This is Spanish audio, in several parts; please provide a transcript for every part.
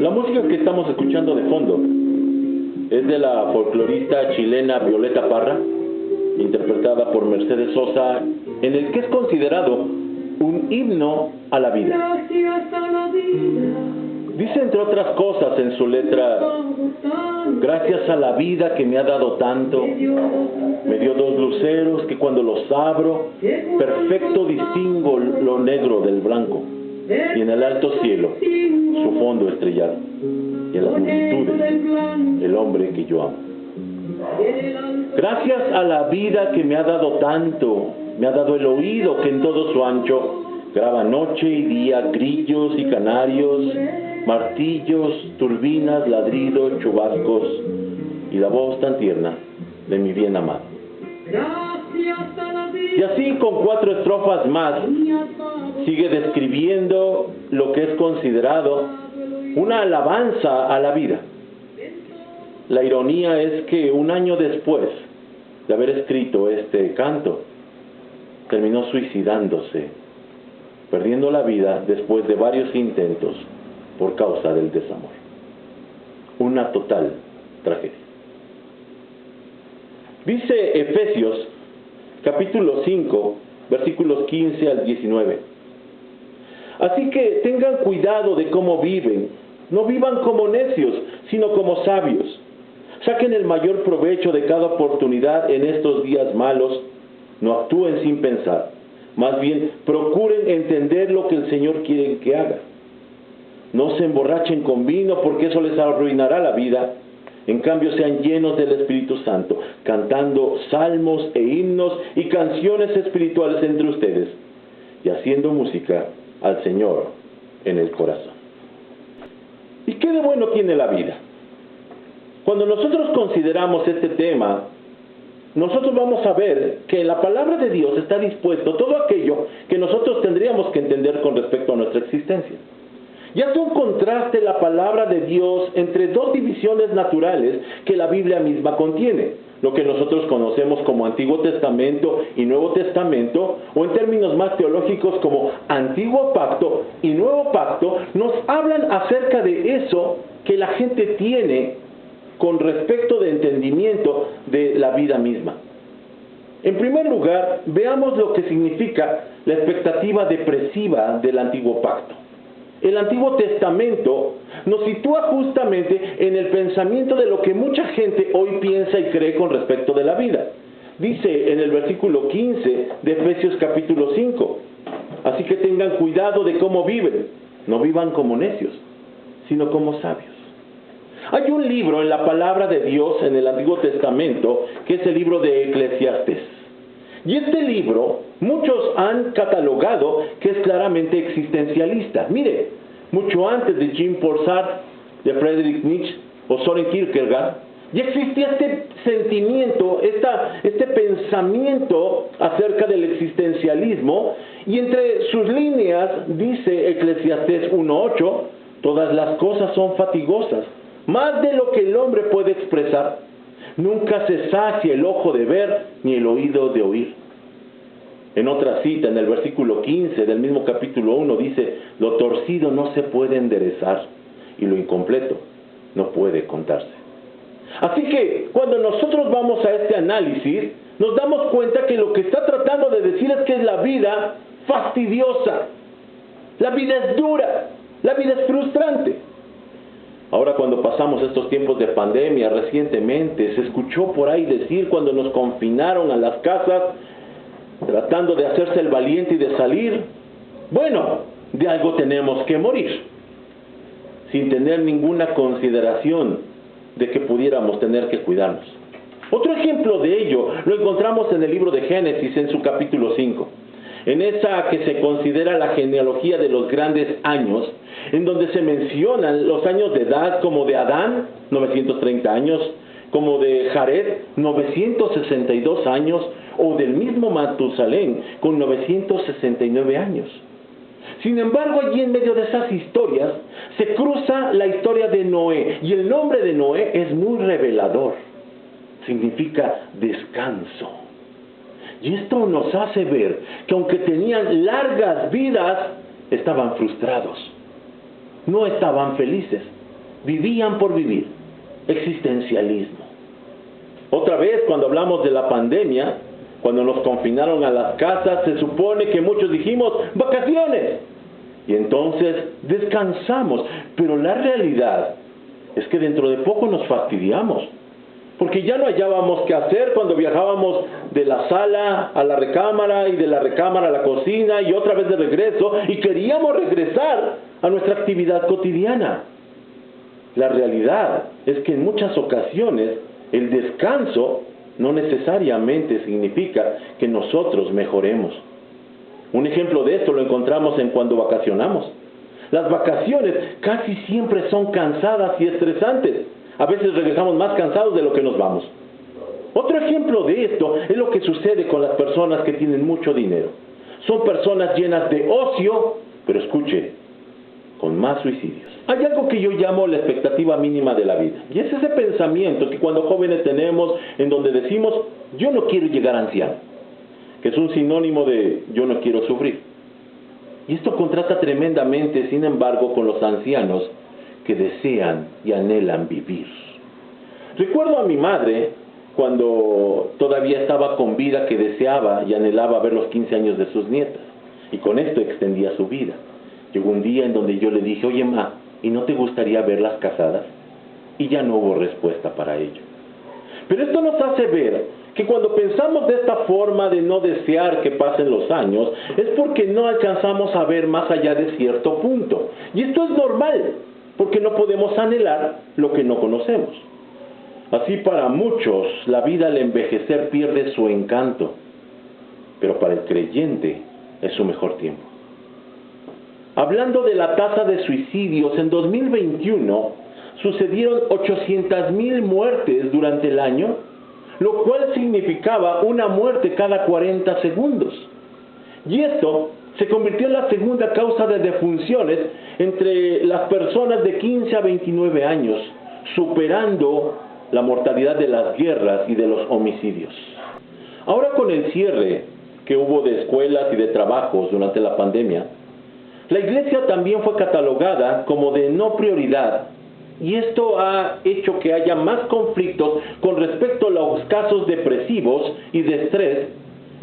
La música que estamos escuchando de fondo es de la folclorista chilena Violeta Parra, interpretada por Mercedes Sosa, en el que es considerado un himno a la vida. Dice, entre otras cosas, en su letra: gracias a la vida que me ha dado tanto, me dio dos luceros que cuando los abro, perfecto distingo lo negro del blanco, y en el alto cielo, su fondo estrellado, y en las multitudes, el hombre que yo amo. Gracias a la vida que me ha dado tanto, me ha dado el oído que en todo su ancho graba noche y día grillos y canarios, martillos, turbinas, ladridos, chubascos, y la voz tan tierna de mi bien amado. Y así, con 4 estrofas más, sigue describiendo lo que es considerado una alabanza a la vida. La ironía es que un año después de haber escrito este canto, terminó suicidándose, perdiendo la vida después de varios intentos por causa del desamor. Una total tragedia. Dice Efesios, capítulo 5, versículos 15 al 19. Así que tengan cuidado de cómo viven. No vivan como necios, sino como sabios. Saquen el mayor provecho de cada oportunidad en estos días malos. No actúen sin pensar. Más bien, procuren entender lo que el Señor quiere que hagan. No se emborrachen con vino, porque eso les arruinará la vida. En cambio, sean llenos del Espíritu Santo, cantando salmos e himnos y canciones espirituales entre ustedes, y haciendo música al Señor en el corazón. ¿Y qué de bueno tiene la vida? Cuando nosotros consideramos este tema, nosotros vamos a ver que en la palabra de Dios está dispuesto todo aquello que nosotros tendríamos que entender con respecto a nuestra existencia. Y hace un contraste la palabra de Dios entre dos divisiones naturales que la Biblia misma contiene. Lo que nosotros conocemos como Antiguo Testamento y Nuevo Testamento, o en términos más teológicos como Antiguo Pacto y Nuevo Pacto, nos hablan acerca de eso que la gente tiene con respecto de entendimiento de la vida misma. En primer lugar, veamos lo que significa la expectativa depresiva del Antiguo Pacto. El Antiguo Testamento nos sitúa justamente en el pensamiento de lo que mucha gente hoy piensa y cree con respecto de la vida. Dice en el versículo 15 de Efesios capítulo 5, así que tengan cuidado de cómo viven, no vivan como necios, sino como sabios. Hay un libro en la palabra de Dios en el Antiguo Testamento que es el libro de Eclesiastés. Y este libro, muchos han catalogado que es claramente existencialista. Mire, mucho antes de Jean-Paul Sartre, de Friedrich Nietzsche o Soren Kierkegaard, ya existía este sentimiento, este pensamiento acerca del existencialismo, y entre sus líneas dice Eclesiastés 1:8, todas las cosas son fatigosas, más de lo que el hombre puede expresar. Nunca se sacia el ojo de ver ni el oído de oír. En otra cita, en el versículo 15 del mismo capítulo 1, dice, lo torcido no se puede enderezar y lo incompleto no puede contarse. Así que, cuando nosotros vamos a este análisis, nos damos cuenta que lo que está tratando de decir es que es la vida fastidiosa. La vida es dura, la vida es frustrante. Ahora, cuando pasamos estos tiempos de pandemia recientemente, se escuchó por ahí decir, cuando nos confinaron a las casas, tratando de hacerse el valiente y de salir, bueno, de algo tenemos que morir, sin tener ninguna consideración de que pudiéramos tener que cuidarnos. Otro ejemplo de ello lo encontramos en el libro de Génesis, en su capítulo 5. En esa que se considera la genealogía de los grandes años, en donde se mencionan los años de edad como de Adán, 930 años, como de Jared, 962 años, o del mismo Matusalén, con 969 años. Sin embargo, allí en medio de esas historias, se cruza la historia de Noé, y el nombre de Noé es muy revelador. Significa descanso. Y esto nos hace ver que aunque tenían largas vidas, estaban frustrados. No estaban felices. Vivían por vivir. Existencialismo. Otra vez, cuando hablamos de la pandemia, cuando nos confinaron a las casas, se supone que muchos dijimos, vacaciones. Y entonces descansamos. Pero la realidad es que dentro de poco nos fastidiamos. Porque ya no hallábamos qué hacer cuando viajábamos de la sala a la recámara y de la recámara a la cocina y otra vez de regreso, y queríamos regresar a nuestra actividad cotidiana. La realidad es que en muchas ocasiones el descanso no necesariamente significa que nosotros mejoremos. Un ejemplo de esto lo encontramos en cuando vacacionamos. Las vacaciones casi siempre son cansadas y estresantes. A veces regresamos más cansados de lo que nos vamos. Otro ejemplo de esto es lo que sucede con las personas que tienen mucho dinero. Son personas llenas de ocio, pero escuche, con más suicidios. Hay algo que yo llamo la expectativa mínima de la vida. Y es ese pensamiento que cuando jóvenes tenemos en donde decimos, yo no quiero llegar anciano, que es un sinónimo de yo no quiero sufrir. Y esto contrasta tremendamente, sin embargo, con los ancianos que desean y anhelan vivir. Recuerdo a mi madre, cuando todavía estaba con vida, que deseaba y anhelaba ver los 15 años de sus nietas, y con esto extendía su vida. Llegó un día en donde yo le dije, oye ma, ¿y no te gustaría verlas casadas? Y ya no hubo respuesta para ello. Pero esto nos hace ver que cuando pensamos de esta forma de no desear que pasen los años, es porque no alcanzamos a ver más allá de cierto punto. Y esto es normal, porque no podemos anhelar lo que no conocemos. Así para muchos, la vida al envejecer pierde su encanto, pero para el creyente es su mejor tiempo. Hablando de la tasa de suicidios, en 2021 sucedieron 800,000 muertes durante el año, lo cual significaba una muerte cada 40 segundos. Y esto se convirtió en la segunda causa de defunciones entre las personas de 15 a 29 años, superando la mortalidad de las guerras y de los homicidios. Ahora, con el cierre que hubo de escuelas y de trabajos durante la pandemia, la iglesia también fue catalogada como de no prioridad, y esto ha hecho que haya más conflictos con respecto a los casos depresivos y de estrés,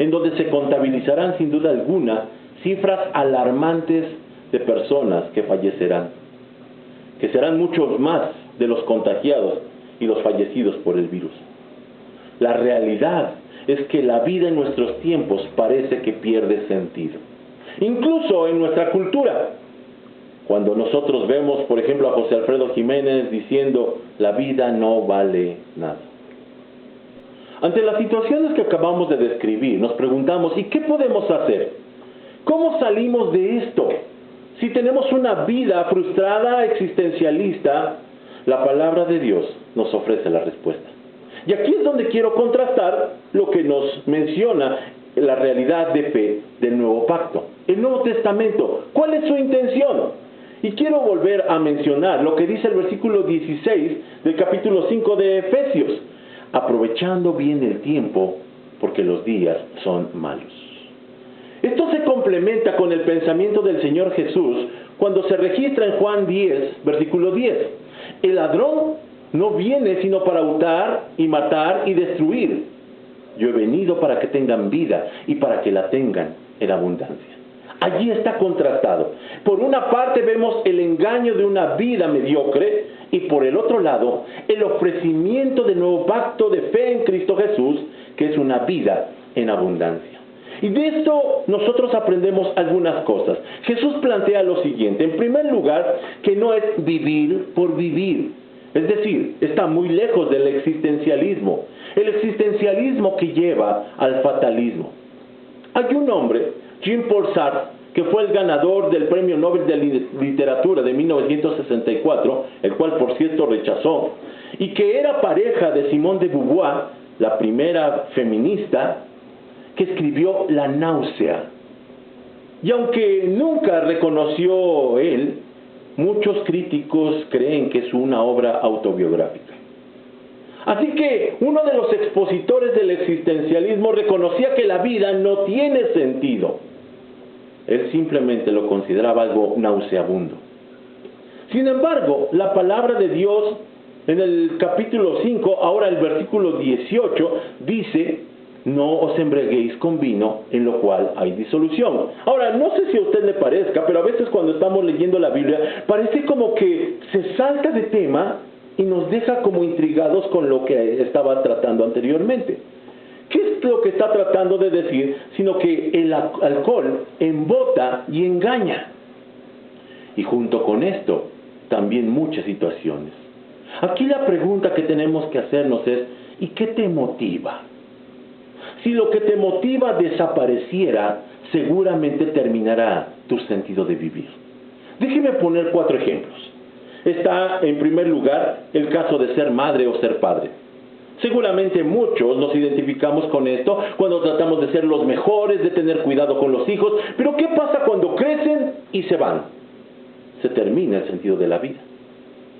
en donde se contabilizarán sin duda alguna cifras alarmantes de personas que fallecerán, que serán muchos más de los contagiados y los fallecidos por el virus. La realidad es que la vida en nuestros tiempos parece que pierde sentido. Incluso en nuestra cultura, cuando nosotros vemos, por ejemplo, a José Alfredo Jiménez diciendo, la vida no vale nada. Ante las situaciones que acabamos de describir, nos preguntamos, ¿y qué podemos hacer? ¿Cómo salimos de esto? Si tenemos una vida frustrada, existencialista, la palabra de Dios nos ofrece la respuesta. Y aquí es donde quiero contrastar lo que nos menciona la realidad de fe del Nuevo Pacto. El Nuevo Testamento, ¿cuál es su intención? Y quiero volver a mencionar lo que dice el versículo 16 del capítulo 5 de Efesios. Aprovechando bien el tiempo, porque los días son malos. Esto se complementa con el pensamiento del Señor Jesús cuando se registra en Juan 10, versículo 10. El ladrón no viene sino para hurtar y matar y destruir. Yo he venido para que tengan vida y para que la tengan en abundancia. Allí está contrastado. Por una parte vemos el engaño de una vida mediocre y por el otro lado el ofrecimiento del nuevo pacto de fe en Cristo Jesús, que es una vida en abundancia. Y de esto nosotros aprendemos algunas cosas. Jesús plantea lo siguiente. En primer lugar, que no es vivir por vivir. Es decir, está muy lejos del existencialismo. El existencialismo que lleva al fatalismo. Hay un hombre, Jean-Paul Sartre, que fue el ganador del Premio Nobel de Literatura de 1964, el cual por cierto rechazó, y que era pareja de Simone de Beauvoir, la primera feminista, que escribió La náusea. Y aunque nunca reconoció él, muchos críticos creen que es una obra autobiográfica. Así que uno de los expositores del existencialismo reconocía que la vida no tiene sentido. Él simplemente lo consideraba algo nauseabundo. Sin embargo, la palabra de Dios en el capítulo 5, ahora el versículo 18, dice: no os embriaguéis con vino, en lo cual hay disolución. Ahora, no sé si a usted le parezca, pero a veces cuando estamos leyendo la Biblia, parece como que se salta de tema y nos deja como intrigados con lo que estaba tratando anteriormente. ¿Qué es lo que está tratando de decir? Sino que el alcohol embota y engaña. Y junto con esto, también muchas situaciones. Aquí la pregunta que tenemos que hacernos es: ¿y qué te motiva? Si lo que te motiva desapareciera, seguramente terminará tu sentido de vivir. Déjeme poner 4 ejemplos. Está, en primer lugar, el caso de ser madre o ser padre. Seguramente muchos nos identificamos con esto cuando tratamos de ser los mejores, de tener cuidado con los hijos. Pero ¿qué pasa cuando crecen y se van? Se termina el sentido de la vida.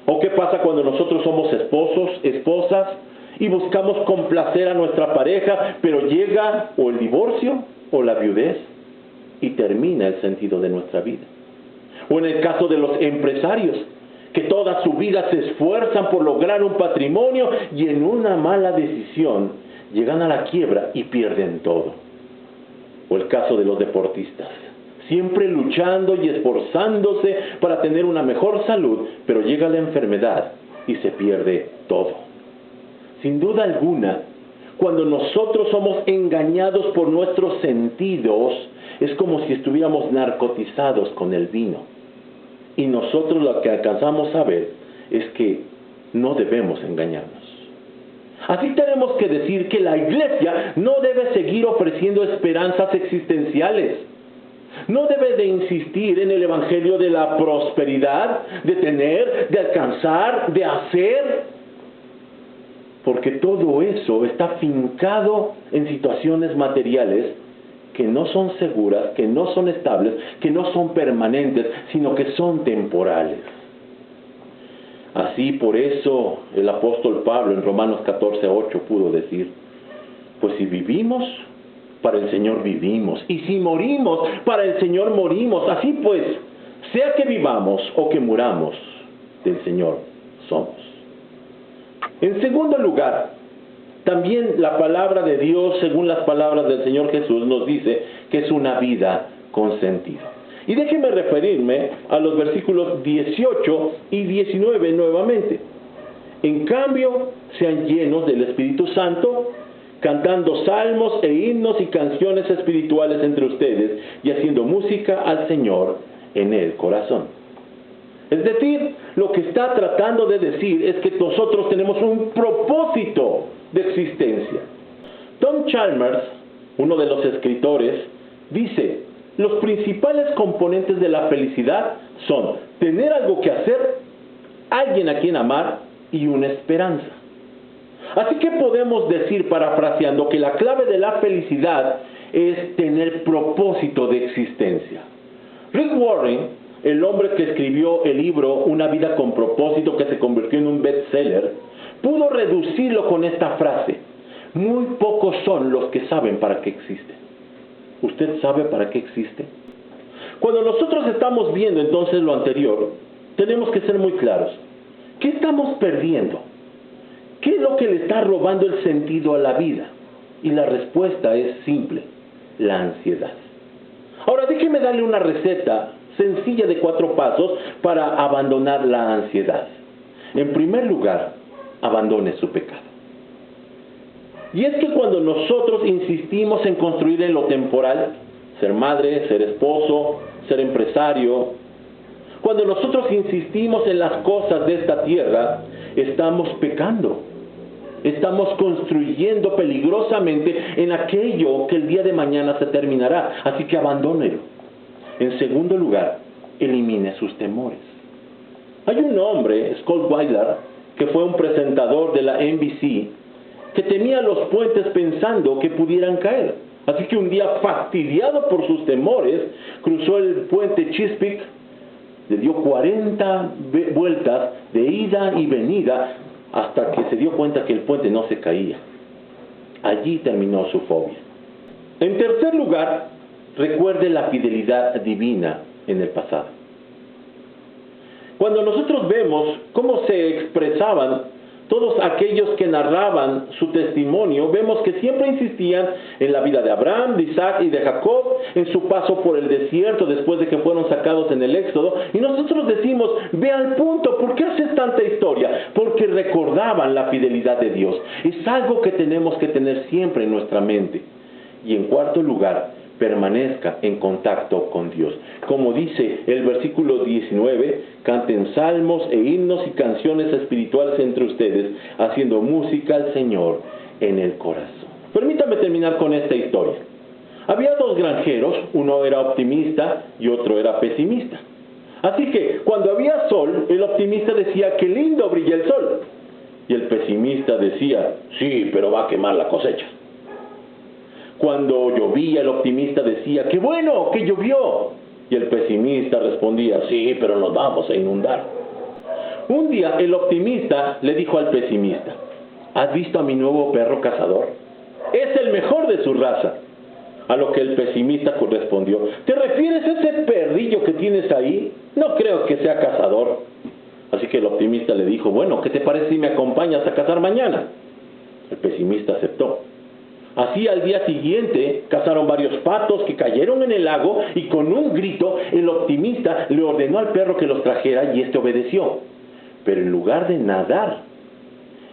¿O qué pasa cuando nosotros somos esposos, esposas, y buscamos complacer a nuestra pareja, pero llega o el divorcio o la viudez y termina el sentido de nuestra vida? O en el caso de los empresarios, que toda su vida se esfuerzan por lograr un patrimonio y en una mala decisión llegan a la quiebra y pierden todo. O el caso de los deportistas, siempre luchando y esforzándose para tener una mejor salud, pero llega la enfermedad y se pierde todo. Sin duda alguna, cuando nosotros somos engañados por nuestros sentidos, es como si estuviéramos narcotizados con el vino. Y nosotros lo que alcanzamos a ver es que no debemos engañarnos. Así tenemos que decir que la iglesia no debe seguir ofreciendo esperanzas existenciales. No debe de insistir en el evangelio de la prosperidad, de tener, de alcanzar, de hacer. Porque todo eso está fincado en situaciones materiales que no son seguras, que no son estables, que no son permanentes, sino que son temporales. Así, por eso, el apóstol Pablo en Romanos 14:8 pudo decir: pues si vivimos, para el Señor vivimos, y si morimos, para el Señor morimos. Así pues, sea que vivamos o que muramos, del Señor somos. En segundo lugar, también la palabra de Dios, según las palabras del Señor Jesús, nos dice que es una vida con sentido. Y déjenme referirme a los versículos 18 y 19 nuevamente. En cambio, sean llenos del Espíritu Santo, cantando salmos e himnos y canciones espirituales entre ustedes, y haciendo música al Señor en el corazón. Es decir, lo que está tratando de decir es que nosotros tenemos un propósito de existencia. Tom Chalmers, uno de los escritores, dice: los principales componentes de la felicidad son tener algo que hacer, alguien a quien amar y una esperanza. Así que podemos decir, parafraseando, que la clave de la felicidad es tener propósito de existencia. Rick Warren, el hombre que escribió el libro Una vida con propósito, que se convirtió en un bestseller, pudo reducirlo con esta frase: muy pocos son los que saben para qué existe. ¿Usted sabe para qué existe? Cuando nosotros estamos viendo entonces lo anterior, tenemos que ser muy claros. ¿Qué estamos perdiendo? ¿Qué es lo que le está robando el sentido a la vida? Y la respuesta es simple: la ansiedad. Ahora déjeme darle una receta sencilla de 4 pasos para abandonar la ansiedad. En primer lugar, abandone su pecado. Y es que cuando nosotros insistimos en construir en lo temporal, ser madre, ser esposo, ser empresario, cuando nosotros insistimos en las cosas de esta tierra, estamos pecando. Estamos construyendo peligrosamente en aquello que el día de mañana se terminará. Así que abandónelo. En segundo lugar, elimine sus temores. Hay un hombre, Scott Weiler, que fue un presentador de la NBC, que temía los puentes pensando que pudieran caer. Así que un día, fastidiado por sus temores, cruzó el puente Chesapeake, le dio 40 vueltas de ida y venida hasta que se dio cuenta que el puente no se caía. Allí terminó su fobia. En tercer lugar, recuerde la fidelidad divina en el pasado. Cuando nosotros vemos cómo se expresaban todos aquellos que narraban su testimonio, vemos que siempre insistían en la vida de Abraham, de Isaac y de Jacob, en su paso por el desierto después de que fueron sacados en el Éxodo. Y nosotros decimos, ve al punto, ¿por qué haces tanta historia? Porque recordaban la fidelidad de Dios. Es algo que tenemos que tener siempre en nuestra mente. Y en cuarto lugar, permanezca en contacto con Dios. Como dice el versículo 19, canten salmos e himnos y canciones espirituales entre ustedes, haciendo música al Señor en el corazón. Permítame terminar con esta historia. Había dos granjeros, uno era optimista y otro era pesimista. Así que cuando había sol, el optimista decía, qué lindo brilla el sol. Y el pesimista decía, sí, pero va a quemar la cosecha. Cuando llovía, el optimista decía, ¡qué bueno que llovió! Y el pesimista respondía, sí, pero nos vamos a inundar. Un día el optimista le dijo al pesimista, ¿has visto a mi nuevo perro cazador? Es el mejor de su raza. A lo que el pesimista respondió, ¿te refieres a ese perrillo que tienes ahí? No creo que sea cazador. Así que el optimista le dijo, bueno, ¿qué te parece si me acompañas a cazar mañana? El pesimista aceptó. Así al día siguiente cazaron varios patos que cayeron en el lago y con un grito el optimista le ordenó al perro que los trajera y éste obedeció. Pero en lugar de nadar,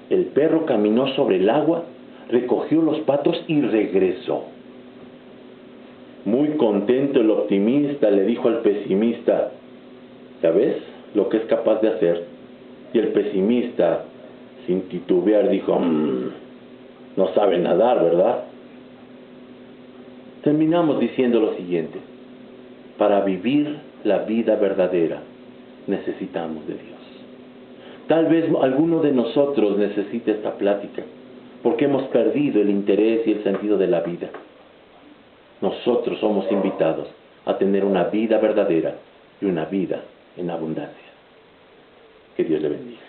el perro caminó sobre el agua, recogió los patos y regresó. Muy contento el optimista le dijo al pesimista, ¿ya ves lo que es capaz de hacer? Y el pesimista, sin titubear, dijo, no sabe nadar, ¿verdad? Terminamos diciendo lo siguiente. Para vivir la vida verdadera, necesitamos de Dios. Tal vez alguno de nosotros necesite esta plática, porque hemos perdido el interés y el sentido de la vida. Nosotros somos invitados a tener una vida verdadera y una vida en abundancia. Que Dios le bendiga.